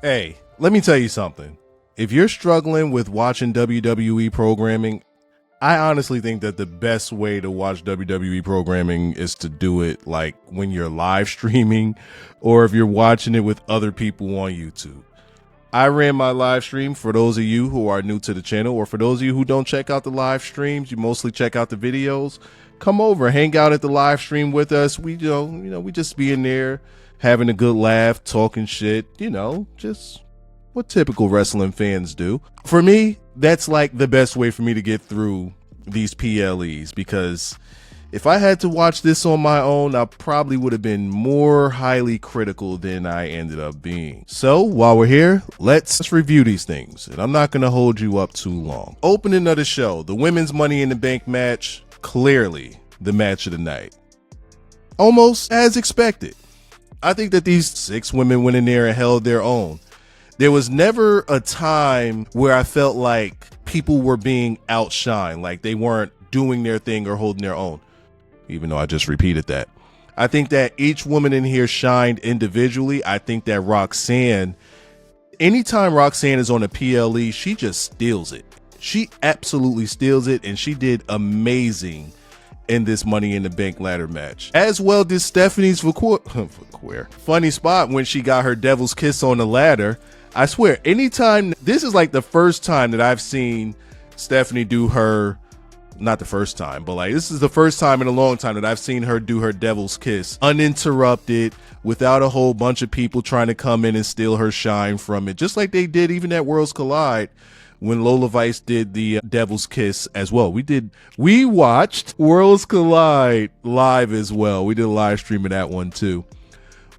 Hey, let me tell you something. If you're struggling with watching WWE programming, I honestly think that the best way to watch WWE programming is to do it like when you're live streaming or if you're watching it with other people on YouTube. I ran my live stream for those of you who are new to the channel, or for those of you who don't check out the live streams, you mostly check out the videos. Come over, hang out at the live stream with us. We we just be in there having a good laugh, talking shit, just what typical wrestling fans do. For me, that's like the best way for me to get through these PLEs, because if I had to watch this on my own, I probably would have been more highly critical than I ended up being. So while we're here, let's review these things, and I'm not going to hold you up too long. Opening of the show, the women's Money in the Bank match, clearly the match of the night. Almost as expected. I think that these 6 women went in there and held their own. There was never a time where I felt like people were being outshined, like they weren't doing their thing or holding their own, even though I just repeated that. I think that each woman in here shined individually. I think that Roxanne, anytime Roxanne is on a PLE, she just steals it. She absolutely steals it, and she did amazing in this Money in the Bank ladder match. As well did Stephanie's funny spot when she got her devil's kiss on the ladder. I swear, anytime, this is like the first time that I've seen Stephanie do her, not the first time, but like this is the first time in a long time that I've seen her do her devil's kiss uninterrupted, without a whole bunch of people trying to come in and steal her shine from it, just like they did even at Worlds Collide when Lola Vice did the devil's kiss as well. We watched Worlds Collide live as well. We did a live stream of that one too.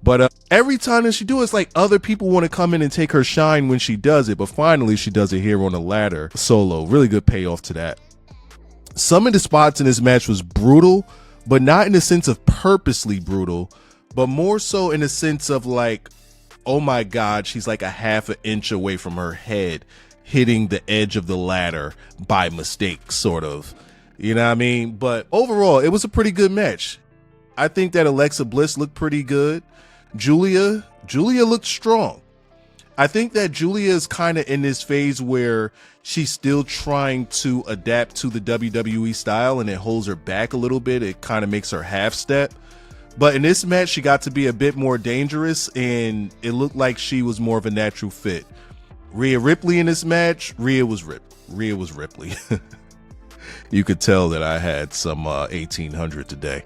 But every time that she do it, it's like other people want to come in and take her shine when she does it. But finally, she does it here on the ladder solo. Really good payoff to that. Some of the spots in this match was brutal, but not in the sense of purposely brutal, but more so in the sense of like, oh my God, she's like a half an inch away from her head hitting the edge of the ladder by mistake, sort of. You know what I mean? But overall, it was a pretty good match. I think that Alexa Bliss looked pretty good. Julia looked strong. I think that Julia is kind of in this phase where she's still trying to adapt to the WWE style, and it holds her back a little bit. It kind of makes her half step. But in this match, she got to be a bit more dangerous, and it looked like she was more of a natural fit. Rhea Ripley in this match, Rhea was Ripley. You could tell that I had some 1800 today.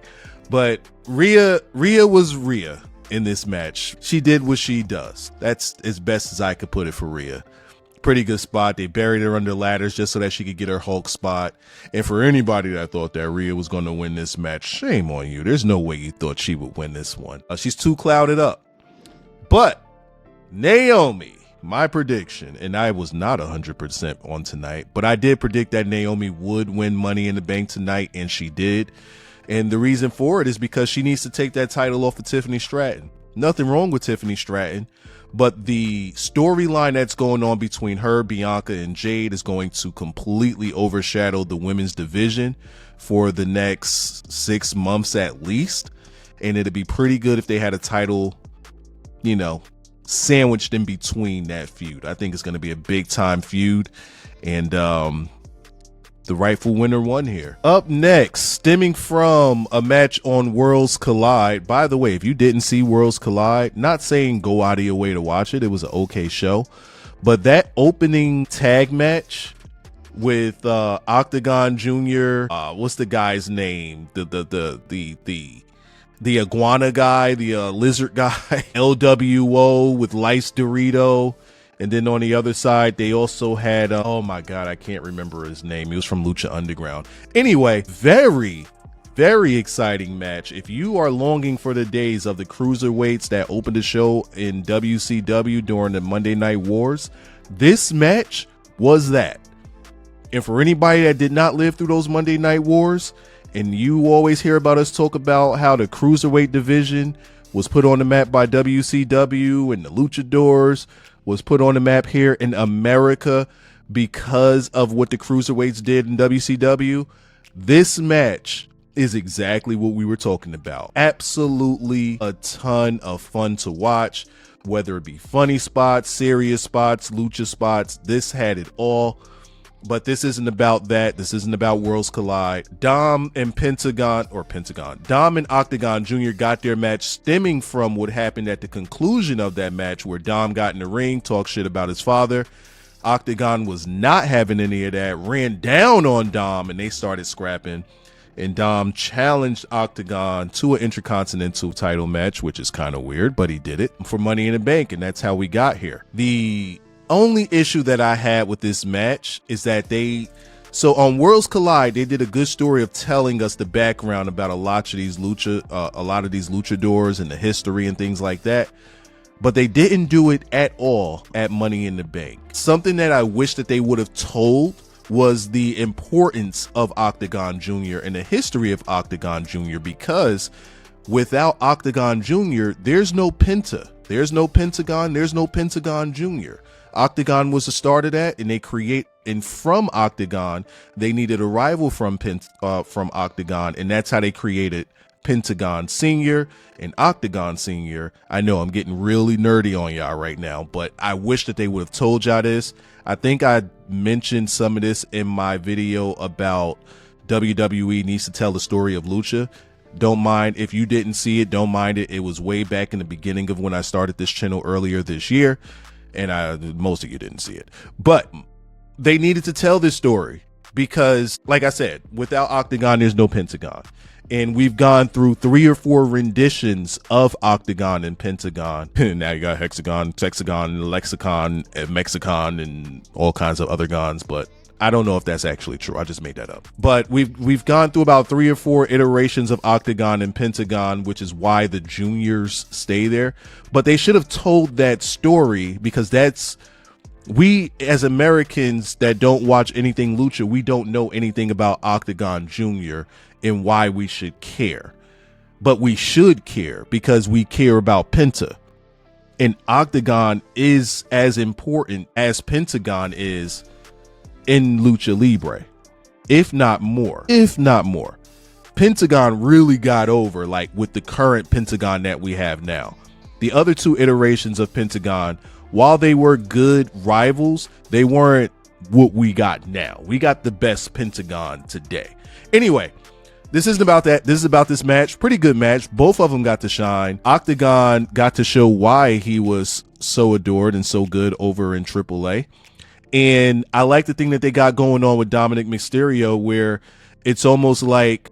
But Rhea was Rhea in this match. She did what she does. That's as best as I could put it for Rhea. Pretty good spot. They buried her under ladders just so that she could get her Hulk spot. And for anybody that thought that Rhea was going to win this match, shame on you. There's no way you thought she would win this one. She's too clouded up. But Naomi, my prediction, and I was not 100% on tonight, but I did predict that Naomi would win Money in the Bank tonight, and she did. And the reason for it is because she needs to take that title off of Tiffany Stratton. Nothing wrong with Tiffany Stratton, but the storyline that's going on between her, Bianca, and Jade is going to completely overshadow the women's division for the next 6 months at least. And it'd be pretty good if they had a title, sandwiched in between that feud. I think it's going to be a big time feud, and the rightful winner won here. Up next, stemming from a match on Worlds Collide. By the way, if you didn't see Worlds Collide, not saying go out of your way to watch it, it was an okay show, but that opening tag match with Octagon Jr., what's the guy's name, the iguana guy, the lizard guy, LWO with Lice Dorito. And then on the other side, they also had, oh my God, I can't remember his name. He was from Lucha Underground. Anyway, very, very exciting match. If you are longing for the days of the cruiserweights that opened the show in WCW during the Monday Night Wars, this match was that. And for anybody that did not live through those Monday Night Wars, and you always hear about us talk about how the cruiserweight division was put on the map by WCW, and the Luchadors was put on the map here in America because of what the cruiserweights did in WCW. This match is exactly what we were talking about. Absolutely a ton of fun to watch. whether it be funny spots, serious spots, lucha spots. This had it all. But this isn't about that. This isn't about Worlds Collide. Dom and Octagon Jr. got their match stemming from what happened at the conclusion of that match, where Dom got in the ring, talked shit about his father. Octagon was not having any of that, ran down on Dom, and they started scrapping. And Dom challenged Octagon to an Intercontinental title match, which is kind of weird, but he did it for Money in the Bank, and that's how we got here. The only issue that I had with this match is that so on Worlds Collide, they did a good story of telling us the background about a lot of these luchadors and the history and things like that. But they didn't do it at all at Money in the Bank. Something that I wish that they would have told was the importance of Octagon Jr. and the history of Octagon Jr. Because without Octagon Jr., there's no Penta. There's no Pentagon. There's no Pentagon Jr. Octagon was the start of that, and from Octagon, they needed a rival from Octagon, and that's how they created Pentagon Senior and Octagon Senior. I know I'm getting really nerdy on y'all right now, but I wish that they would have told y'all this. I think I mentioned some of this in my video about WWE needs to tell the story of lucha. Don't mind if you didn't see it. Don't mind it. It was way back in the beginning of when I started this channel earlier this year. And most of you didn't see it, but they needed to tell this story because, like I said, without Octagon, there's no Pentagon. And we've gone through 3 or 4 renditions of Octagon and Pentagon. Now you got Hexagon, Sexagon, Lexicon, and Mexicon, and all kinds of other gons, but I don't know if that's actually true. I just made that up. But we've gone through about 3 or 4 iterations of Octagon and Pentagon, which is why the juniors stay there. But they should have told that story, because we as Americans that don't watch anything lucha, we don't know anything about Octagon Jr. and why we should care. But we should care because we care about Penta. And Octagon is as important as Pentagon is in Lucha Libre, if not more. Pentagon really got over, like, with the current Pentagon that we have now. The other 2 iterations of Pentagon, while they were good rivals, they weren't what we got now. We got the best Pentagon today. Anyway, this isn't about that. This is about this match. Pretty good match. Both of them got to shine. Octagon got to show why he was so adored and so good over in AAA. And I like the thing that they got going on with Dominic Mysterio, where it's almost like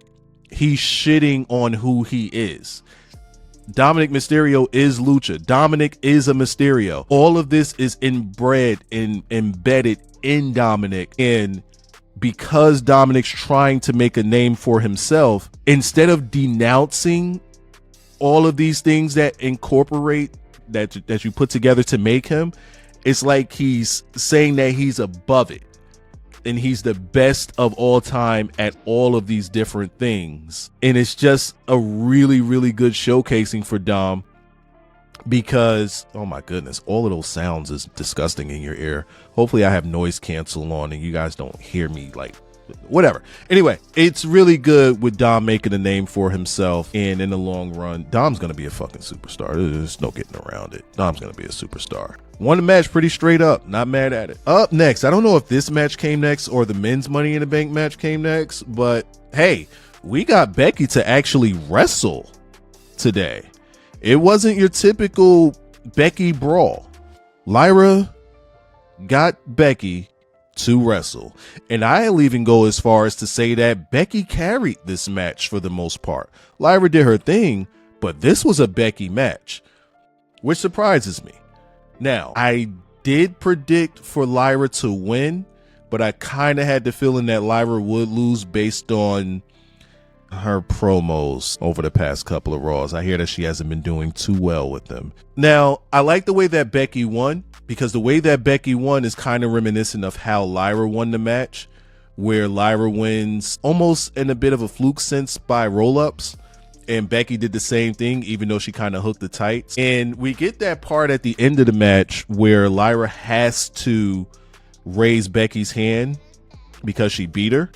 he's shitting on who he is. Dominic Mysterio is lucha. Dominic is a Mysterio. All of this is inbred and embedded in Dominic. And because Dominic's trying to make a name for himself, instead of denouncing all of these things that incorporate that you put together to make him, it's like he's saying that he's above it and he's the best of all time at all of these different things. And it's just a really, really good showcasing for Dom, because, oh my goodness, all of those sounds is disgusting in your ear. Hopefully I have noise cancel on and you guys don't hear me, like, whatever. Anyway, it's really good with Dom making a name for himself, and in the long run, Dom's gonna be a fucking superstar. There's no getting around it. Dom's gonna be a superstar. Won the match pretty straight up. Not mad at it. Up next, I don't know if this match came next or the men's Money in the Bank match came next, but hey, we got Becky to actually wrestle today. It wasn't your typical Becky brawl. Lyra got Becky to wrestle, and I'll even go as far as to say that Becky carried this match for the most part. Lyra did her thing, but this was a Becky match, which surprises me. Now, I did predict for Lyra to win, but I kind of had the feeling that Lyra would lose based on her promos over the past couple of Raws. I hear that she hasn't been doing too well with them. Now, I like the way that Becky won, because the way that Becky won is kind of reminiscent of how Lyra won the match, where Lyra wins almost in a bit of a fluke sense by roll-ups, and Becky did the same thing, even though she kind of hooked the tights. And we get that part at the end of the match where Lyra has to raise Becky's hand because she beat her,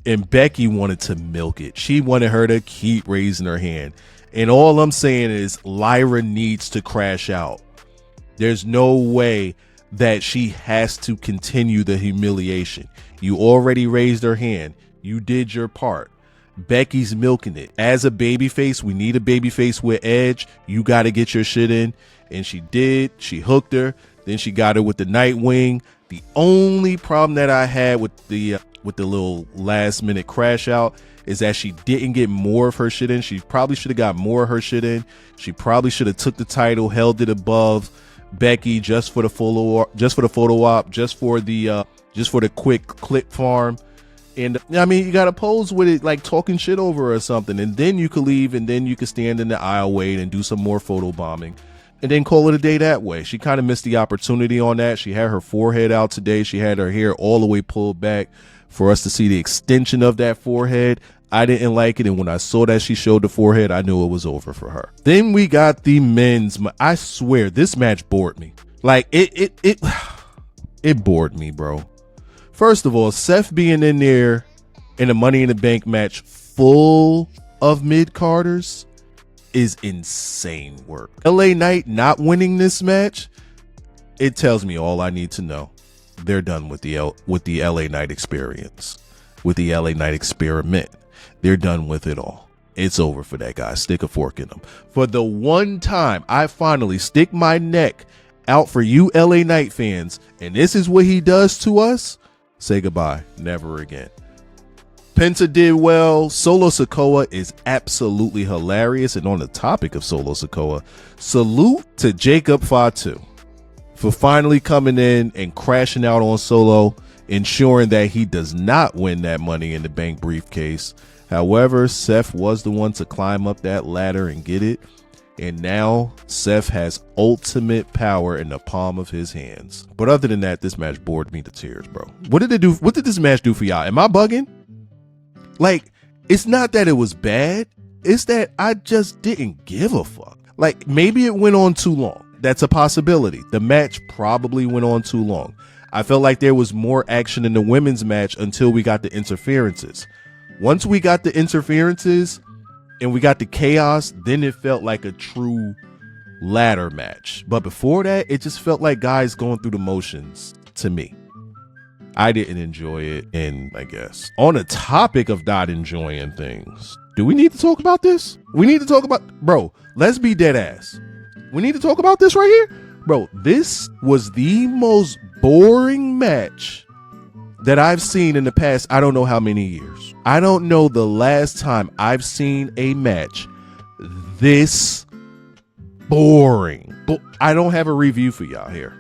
and Becky wanted to milk it. She wanted her to keep raising her hand. And all I'm saying is Lyra needs to crash out. There's no way that she has to continue the humiliation. You already raised her hand. You did your part. Becky's milking it. As a babyface, we need a babyface with edge. You got to get your shit in. And she did. She hooked her. Then she got her with the Nightwing. The only problem that I had with the little last minute crash out is that she didn't get more of her shit in. She probably should have got more of her shit in. She probably should have took the title, held it above Becky just for the photo op, just for the quick clip farm. And I mean, you got to pose with it like talking shit over her or something, and then you could leave, and then you could stand in the aisle wait and do some more photo bombing, and then call it a day that way. She kind of missed the opportunity on that. She had her forehead out today. She had her hair all the way pulled back for us to see the extension of that forehead. I didn't like it, and when I saw that she showed the forehead, I knew it was over for her. Then we got the men's. I swear, this match bored me. Like it bored me, bro. First of all, Seth being in there in a Money in the Bank match full of mid-carders is insane work. LA Knight not winning this match, it tells me all I need to know. They're done with the LA Knight experience, with the LA Knight experiment. They're done with it all. It's over for that guy. Stick a fork in him. For the one time I finally stick my neck out for you LA Knight fans, and this is what he does to us, say goodbye. Never again. Penta did well. Solo Sikoa is absolutely hilarious. And on the topic of Solo Sikoa, salute to Jacob Fatu for finally coming in and crashing out on Solo, ensuring that he does not win that Money in the Bank briefcase. However, Seth was the one to climb up that ladder and get it. And now Seth has ultimate power in the palm of his hands. But other than that, this match bored me to tears, bro. What did it do? What did this match do for y'all? Am I bugging? Like, it's not that it was bad. It's that I just didn't give a fuck. Like, maybe it went on too long. That's a possibility. The match probably went on too long. I felt like there was more action in the women's match until we got the interferences. Once we got the interferences and we got the chaos, then it felt like a true ladder match. But before that, it just felt like guys going through the motions to me. I didn't enjoy it, and I guess. On the topic of not enjoying things, do we need to talk about this? We need to talk about, bro, let's be dead ass. We need to talk about this right here? Bro, this was the most boring match that I've seen in the past, I don't know how many years. I don't know the last time I've seen a match this boring. But I don't have a review for y'all here.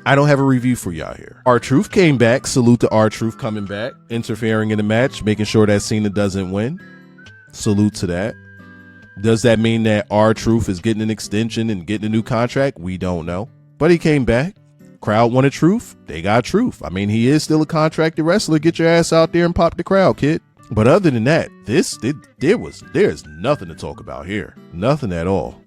R-Truth came back. Salute to R-Truth coming back, interfering in the match, making sure that Cena doesn't win. Salute to that. Does that mean that R-Truth is getting an extension and getting a new contract? We don't know. But he came back. Crowd wanted Truth. They got Truth. I mean, he is still a contracted wrestler. Get your ass out there and pop the crowd, kid. But other than that, there's nothing to talk about here. Nothing at all.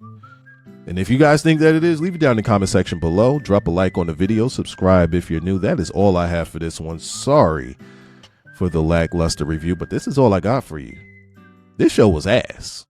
And if you guys think that it is, leave it down in the comment section below. Drop a like on the video. Subscribe if you're new. That is all I have for this one. Sorry for the lackluster review, but this is all I got for you. This show was ass.